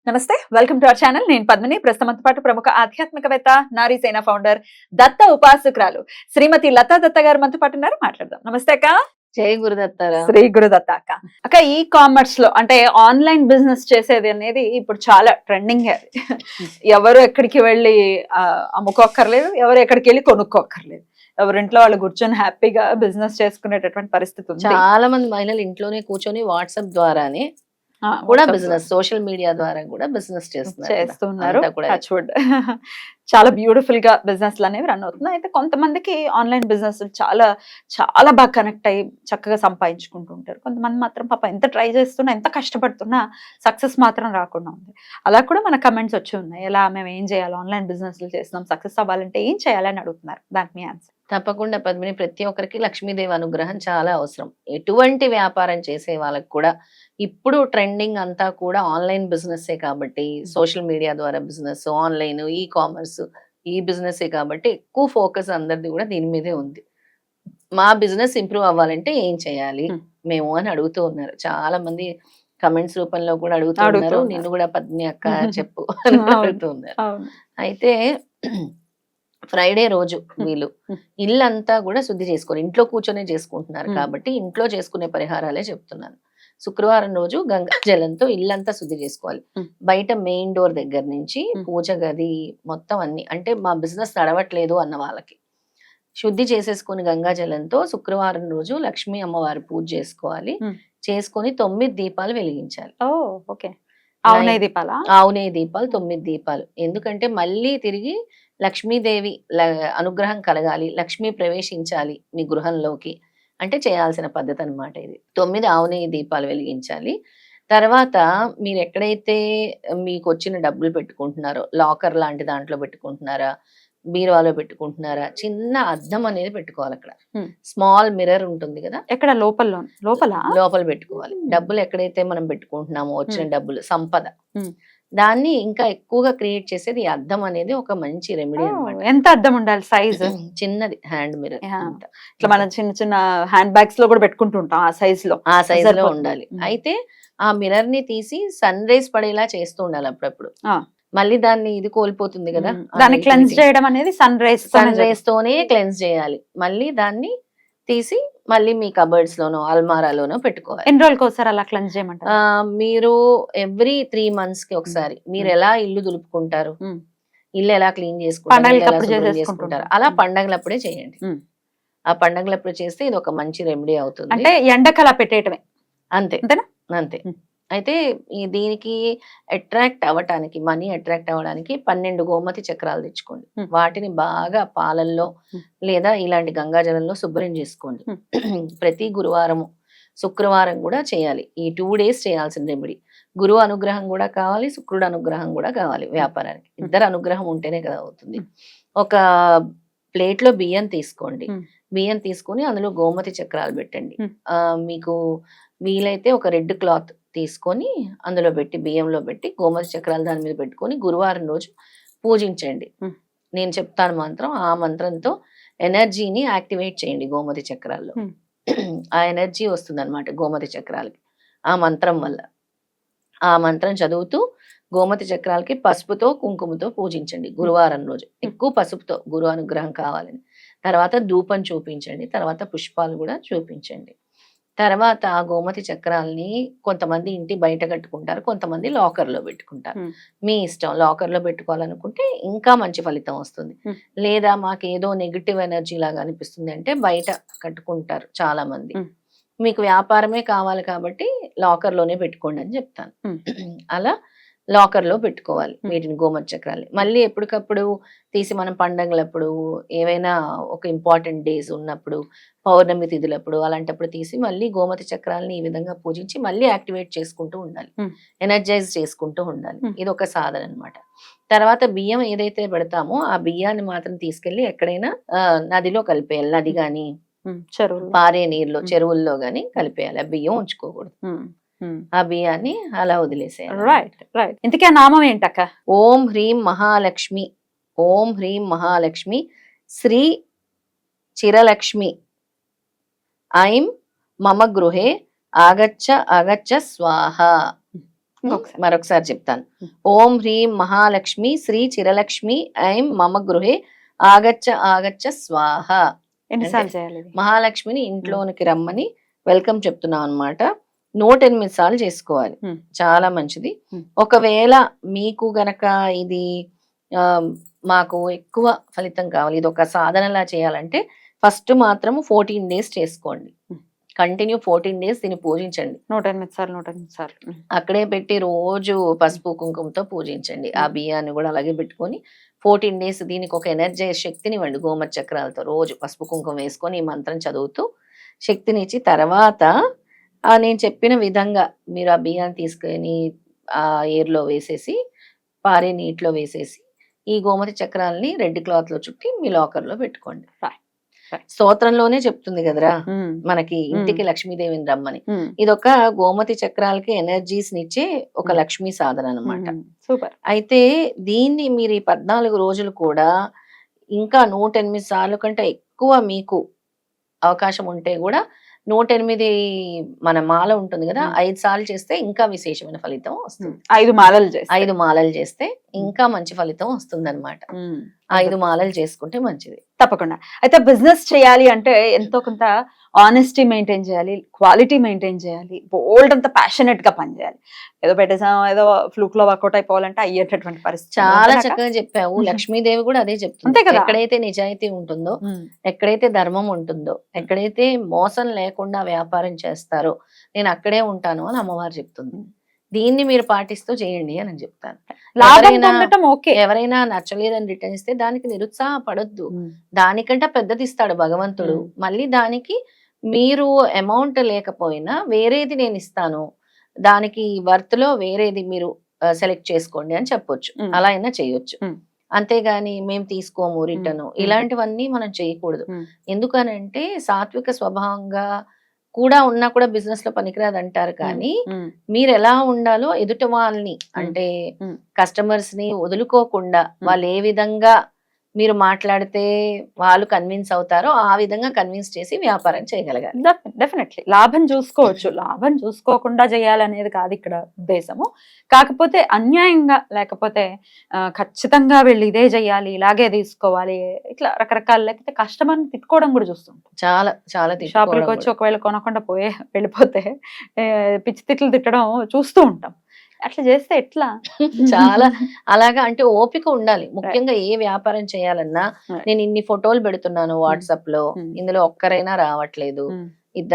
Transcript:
నమస్తే, welcome to our channel. నేను పద్మిని. ప్రస్తుతంతో పాటు ప్రముఖ ఆధ్యాత్మికవేత్త, నారీ సేన ఫౌండర్, దత్త ఉపాసకురాలు శ్రీమతి లతా దత్త గారు మనతో పాటు ఉన్నారు. మాట్లాడదాం. నమస్తే అక్క. జై గురుదత్తారా. శ్రీ గురుదత్త అక్క. అక్క, ఈ కామర్స్ లో అంటే ఆన్లైన్ బిజినెస్ చేసేది అనేది ఇప్పుడు చాలా ట్రెండింగ్. అది ఎవరు ఎక్కడికి వెళ్ళి అమ్ముకోక్కర్లేదు, ఎవరు ఎక్కడికి వెళ్ళి కొనుక్కోక్కర్లేదు. ఎవరింట్లో వాళ్ళు కూర్చొని హ్యాపీగా బిజినెస్ చేసుకునేటటువంటి పరిస్థితి ఉంది. చాలా మంది మహిళలు ఇంట్లోనే కూర్చొని వాట్సాప్ ద్వారానే కూడా బిజినెస్, సోషల్ మీడియా ద్వారా కూడా బిజినెస్ చేస్తున్నారు. చాలా బ్యూటిఫుల్ గా బిజినెస్ అనేవి రన్ అవుతున్నాయి. అయితే కొంతమందికి ఆన్లైన్ బిజినెస్ చాలా చాలా బాగా కనెక్ట్ అయ్యి చక్కగా సంపాదించుకుంటూ ఉంటారు. కొంతమంది మాత్రం పాప ఎంత ట్రై చేస్తున్నా, ఎంత కష్టపడుతున్నా సక్సెస్ మాత్రం రాకుండా ఉంది. అలా కూడా మన కమెంట్స్ వచ్చి ఉన్నాయి. ఎలా మేము ఏం చేయాలి, ఆన్లైన్ బిజినెస్ చేస్తున్నాం, సక్సెస్ అవ్వాలంటే ఏం చేయాలని అడుగుతున్నారు. దానికి మీ ఆన్సర్. తప్పకుండా పద్మిని, ప్రతి ఒక్కరికి లక్ష్మీదేవి అనుగ్రహం చాలా అవసరం. ఎటువంటి వ్యాపారం చేసే వాళ్ళకి కూడా ఇప్పుడు ట్రెండింగ్ అంతా కూడా ఆన్లైన్ బిజినెస్సే కాబట్టి, సోషల్ మీడియా ద్వారా బిజినెస్, ఆన్లైన్, ఈ కామర్స్, ఈ బిజినెస్సే కాబట్టి ఎక్కువ ఫోకస్ అందరిది కూడా దీని మీదే ఉంది. మా బిజినెస్ ఇంప్రూవ్ అవ్వాలంటే ఏం చేయాలి మేము అని అడుగుతూ ఉన్నారు. చాలా మంది కమెంట్స్ రూపంలో కూడా అడుగుతూ ఉన్నారు. నిన్ను కూడా పద్మిని అక్క చెప్పు అని అడుగుతూ ఉన్నారు. అయితే ఫ్రైడే రోజు వీళ్ళు ఇల్లంతా కూడా శుద్ధి చేసుకోరు, ఇంట్లో కూర్చొనే చేసుకుంటున్నారు కాబట్టి ఇంట్లో చేసుకునే పరిహారాలే చెప్తున్నాను. శుక్రవారం రోజు గంగా జలంతో ఇల్లంతా శుద్ధి చేసుకోవాలి. బయట మెయిన్ డోర్ దగ్గర నుంచి పూజ గది మొత్తం అన్ని, అంటే మా బిజినెస్ నడవట్లేదు అన్న వాళ్ళకి శుద్ధి చేసేసుకుని గంగా జలంతో శుక్రవారం రోజు లక్ష్మీ అమ్మవారి పూజ చేసుకోవాలి. చేసుకొని 9 దీపాలు వెలిగించాలి. ఆవునేయ దీపాలు 9 దీపాలు. ఎందుకంటే మళ్ళీ తిరిగి లక్ష్మీదేవి అనుగ్రహం కలగాలి, లక్ష్మి ప్రవేశించాలి మీ గృహంలోకి అంటే చేయాల్సిన పద్ధతి అన్నమాట ఇది. 9 ఆవునేయ దీపాలు వెలిగించాలి. తర్వాత మీరు ఎక్కడైతే మీకు వచ్చిన డబ్బులు పెట్టుకుంటున్నారో, లాకర్ లాంటి దాంట్లో పెట్టుకుంటున్నారా, బీరువాలో పెట్టుకుంటున్నారా, చిన్న అద్దం అనేది పెట్టుకోవాలి. అక్కడ స్మాల్ మిర్రర్ ఉంటుంది కదా, ఎక్కడ లోపల పెట్టుకోవాలి. డబ్బులు ఎక్కడైతే మనం పెట్టుకుంటున్నామో, వచ్చిన డబ్బులు, సంపద, దాన్ని ఇంకా ఎక్కువగా క్రియేట్ చేసేది ఈ అద్దం అనేది ఒక మంచి రెమెడీ అన్నమాట. ఎంత అద్దం ఉండాలి? సైజ్ చిన్నది, హ్యాండ్ మిర్రర్. ఇట్లా మనం చిన్న చిన్న హ్యాండ్ బ్యాగ్స్ లో కూడా పెట్టుకుంటుంటాం. ఆ సైజ్ లో ఉండాలి. అయితే ఆ మిర్రర్ ని తీసి సన్ రైజ్ పడేలా చేస్తూ ఉండాలి అప్పుడప్పుడు. మళ్ళీ దాన్ని ఇది కోల్పోతుంది కదా, దాన్ని క్లెన్స్ చేయడం అనేది సన్ రైజ్ తోనే క్లెన్స్ చేయాలి. మళ్ళీ దాన్ని తీసి మళ్ళీ మీ కబర్డ్స్ లోనో అల్మారాలోనో పెట్టుకోవాలి. ఎన్ని రోజులకి ఒకసారి అలా క్లెన్స్ చేయమంటారు? మీరు ఎవ్రీ 3 months కి ఒకసారి. మీరు ఎలా ఇల్లు దులుపుకుంటారు, ఇల్లు ఎలా క్లీన్ చేసుకుంటారు, అలా పండగలప్పుడే చేయండి. ఆ పండగలప్పుడు చేస్తే ఇది ఒక మంచి రెమెడీ అవుతుంది. అంటే ఎండకలా పెట్టేయటమే అంతే అంతే. అయితే దీనికి అట్రాక్ట్ అవ్వటానికి, మనీ అట్రాక్ట్ అవ్వడానికి 12 గోమతి చక్రాలు తెచ్చుకోండి. వాటిని బాగా పాలల్లో లేదా ఇలాంటి గంగాజలంలో శుభ్రం చేసుకోండి. ప్రతి గురువారము, శుక్రవారం కూడా చేయాలి. ఈ 2 days చేయాల్సిన రెమెడీ. గురువు అనుగ్రహం కూడా కావాలి, శుక్రుడు అనుగ్రహం కూడా కావాలి. వ్యాపారానికి ఇద్దరు అనుగ్రహం ఉంటేనే కదా అవుతుంది. ఒక ప్లేట్లో బియ్యం తీసుకోండి. బియ్యం తీసుకొని అందులో గోమతి చక్రాలు పెట్టండి. మీకు వీలైతే ఒక రెడ్ క్లాత్ తీసుకొని అందులో పెట్టి, బియ్యంలో పెట్టి గోమతి చక్రాలు దాని మీద పెట్టుకొని గురువారం రోజు పూజించండి. నేను చెప్తాను మంత్రం, ఆ మంత్రంతో ఎనర్జీని యాక్టివేట్ చేయండి గోమతి చక్రాల్లో. ఆ ఎనర్జీ వస్తుంది అనమాట గోమతి చక్రాలకి ఆ మంత్రం వల్ల. ఆ మంత్రం చదువుతూ గోమతి చక్రాలకి పసుపుతో కుంకుమతో పూజించండి గురువారం రోజు. ఎక్కువ పసుపుతో, గురు అనుగ్రహం కావాలని. తర్వాత ధూపం చూపించండి, తర్వాత పుష్పాలు కూడా చూపించండి. తర్వాత ఆ గోమతి చక్రాలని కొంతమంది ఇంటి బయట కట్టుకుంటారు, కొంతమంది లాకర్లో పెట్టుకుంటారు. మీ ఇష్టం. లాకర్లో పెట్టుకోవాలనుకుంటే ఇంకా మంచి ఫలితం వస్తుంది. లేదా మాకు ఏదో నెగిటివ్ ఎనర్జీ లాగా అనిపిస్తుంది అంటే బయట కట్టుకుంటారు చాలా మంది. మీకు వ్యాపారమే కావాలి కాబట్టి లాకర్లోనే పెట్టుకోండి అని చెప్తాను. అలా లాకర్లో పెట్టుకోవాలి వీటిని, గోమతి చక్రాలు. మళ్ళీ ఎప్పటికప్పుడు తీసి మనం పండగలప్పుడు, ఏవైనా ఒక ఇంపార్టెంట్ డేస్ ఉన్నప్పుడు, పౌర్ణమి తిథులప్పుడు, అలాంటప్పుడు తీసి మళ్ళీ గోమతి చక్రాలని ఈ విధంగా పూజించి మళ్ళీ యాక్టివేట్ చేసుకుంటూ ఉండాలి, ఎనర్జైజ్ చేసుకుంటూ ఉండాలి. ఇది ఒక సాధన అనమాట. తర్వాత బియ్యం ఏదైతే పెడతామో ఆ బియ్యాన్ని మాత్రం తీసుకెళ్లి ఎక్కడైనా నదిలో కలిపేయాలి. నది గాని, పారే నీరులో, చెరువుల్లో గాని కలిపేయాలి. ఆ బియ్యం ఉంచుకోకూడదు. ఆ బియ్యాన్ని అలా వదిలేసేయాలి. రైట్. ఇంతకీ ఆ నామం ఏంటక్క? ఓం హ్రీం మహాలక్ష్మి, ఓం హ్రీం మహాలక్ష్మి, శ్రీ చిరలక్ష్మి ఐం మమ గృహే ఆగచ్చ ఆగచ్చ స్వాహ. ఇంకొకసారి. మరొకసారి చెప్తాను. Hmm. ఓం హ్రీం మహాలక్ష్మి శ్రీ చిరలక్ష్మి ఐం మమ గృహే ఆగచ్చ ఆగచ్చ స్వాహ. ఎన్నిసార్లు చేయాలి ఇది? మహాలక్ష్మిని ఇంట్లోనికి రమ్మని వెల్కమ్ చెప్తున్నాం అన్నమాట. 108 సార్లు చేసుకోవాలి. Hmm. చాలా మంచిది. Hmm. ఒకవేళ మీకు గనక ఇది ఆ, మాకు ఎక్కువ ఫలితం కావాలి, ఇది ఒక సాధనలా చేయాలంటే ఫస్ట్ మాత్రం 14 డేస్ చేసుకోండి. Hmm. కంటిన్యూ 14 డేస్ దీన్ని పూజించండి. 108 సార్లు 108 సార్లు. అక్కడే పెట్టి రోజు పసుపు కుంకుమతో పూజించండి. ఆ బియ్యాన్ని కూడా అలాగే పెట్టుకొని 14 డేస్ దీనికి ఒక ఎనర్జీ శక్తినివ్వండి. గోమతి చక్రాలతో రోజు పసుపు కుంకుమ వేసుకొని ఈ మంత్రం చదువుతూ శక్తినిచ్చి తర్వాత నేను చెప్పిన విధంగా మీరు ఆ బియ్యాన్ని తీసుకొని ఆ ఏర్లో వేసేసి పారే నీటిలో వేసేసి ఈ గోమతి చక్రాలని రెడ్ క్లాత్ లో చుట్టి మీ లాకర్ లో పెట్టుకోండి. స్తోత్రంలోనే చెప్తుంది కదరా మనకి ఇంటికి లక్ష్మీదేవిని రమ్మని. ఇదొక గోమతి చక్రాలకి ఎనర్జీస్ నిచ్చే ఒక లక్ష్మీ సాధన అన్నమాట. సూపర్. అయితే దీన్ని మీరు ఈ 14 రోజులు కూడా ఇంకా 108 సార్లు కంటే ఎక్కువ మీకు అవకాశం ఉంటే కూడా 108 మన మాల ఉంటుంది కదా, 5 సార్లు చేస్తే ఇంకా విశేషమైన ఫలితం వస్తుంది. 5 మాలలు చేస్తే 5 మాలలు చేస్తే ఇంకా మంచి ఫలితం వస్తుంది అనమాట. 5 మాలలు చేసుకుంటే మంచిది. తప్పకుండా. అయితే బిజినెస్ చేయాలి అంటే ఎంతో కొంత ఆనెస్టీ మెయింటైన్ చేయాలి, క్వాలిటీ మెయింటైన్ చేయాలి, బోల్డ్ అంత ప్యాషనెట్ గా పనిచేయాలి. ఏదో పెట్టేసాం ఏదో ఫ్లూక్ లో వర్కౌట్ అయిపోవాలంటే అయ్యేటటువంటి పరిస్థితి చాలా చక్కగా చెప్పావు. లక్ష్మీదేవి కూడా అదే చెప్తుంది. అంతే కదా. ఎక్కడైతే నిజాయితీ ఉంటుందో, ఎక్కడైతే ధర్మం ఉంటుందో, ఎక్కడైతే మోసం లేకుండా వ్యాపారం చేస్తారో నేను అక్కడే ఉంటాను అని అమ్మవారు చెప్తుంది. దీన్ని మీరు పాటిస్తూ చేయండి అని చెప్తాను. ఎవరైనా నచ్చలేదని రిటర్న్ ఇస్తే దానికి నిరుత్సాహపడొద్దు. దానికంటే పెద్దది ఇస్తాడు భగవంతుడు. మళ్ళీ దానికి మీరు అమౌంట్ లేకపోయినా వేరేది నేను ఇస్తాను, దానికి వర్త్ లో వేరేది మీరు సెలెక్ట్ చేసుకోండి అని చెప్పొచ్చు. అలా అయినా చేయొచ్చు. అంతేగాని మేము తీసుకోము రిటర్న్, ఇలాంటివన్నీ మనం చేయకూడదు. ఎందుకనంటే సాత్విక స్వభావంగా కూడా ఉన్నా కూడా బిజినెస్ లో పనికిరాదు అంటారు. కానీ మీరు ఎలా ఉండాలో ఎదుటి వాళ్ళని అంటే కస్టమర్స్ ని వదులుకోకుండా వాళ్ళు ఏ విధంగా మీరు మాట్లాడితే వాళ్ళు కన్విన్స్ అవుతారో ఆ విధంగా కన్విన్స్ చేసి వ్యాపారం చేయగలగాలి. డెఫినెట్లీ లాభం చూసుకోవచ్చు, లాభం చూసుకోకుండా చేయాలనేది కాదు ఇక్కడ ఉద్దేశము. కాకపోతే అన్యాయంగా లేకపోతే ఖచ్చితంగా వెళ్ళి ఇదే చెయ్యాలి, ఇలాగే తీసుకోవాలి, ఇట్లా రకరకాల లేకపోతే కస్టమర్ని తిట్టుకోవడం కూడా చూస్తుంటాం. చాలా చాలా షాపులకు వచ్చి ఒకవేళ కొనకుండా వెళ్ళిపోతే పిచ్చి తిట్లు తిట్టడం చూస్తూ ఉంటాం. అట్లా చేస్తే ఎట్లా? చాలా అలాగా అంటే ఓపిక ఉండాలి. ముఖ్యంగా ఏ వ్యాపారం చేయాలన్నా నేను ఇన్ని ఫోటోలు పెడుతున్నాను వాట్సాప్ లో, ఇందులో ఒక్కరైనా రావట్లేదు, ఇద్దరు